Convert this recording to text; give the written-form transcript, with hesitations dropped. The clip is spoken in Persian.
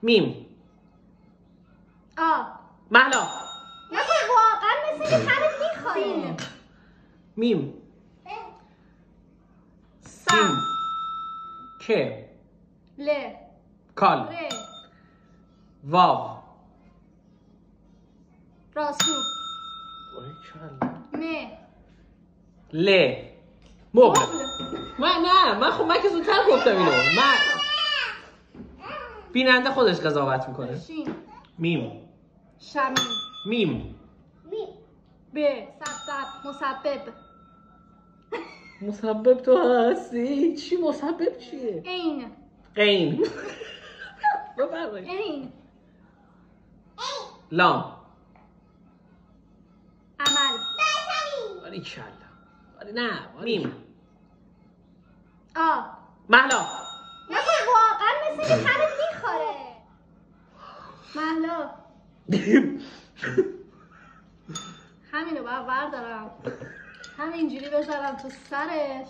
میم. مهلا. واقعا مثل که همه میخوایی. میم. سم. که. ل. کال. ر. واو. راسو. م. ل. مبل. من که زودتر گفتم اینو. بیننده خودش قضاوت میکنه. شین. میم. شمیم. میم. ب. مسبب. مسبب تو هستی؟ چی مسبب چیه؟ عین. قین. بفرمایید. عین. لام. عمل. ولی کلا. ولی نه. میم. مهلا. واقعا مثل که همه میخوره. مهلا. همینو بردارم همینجوری بذارم تو سرش.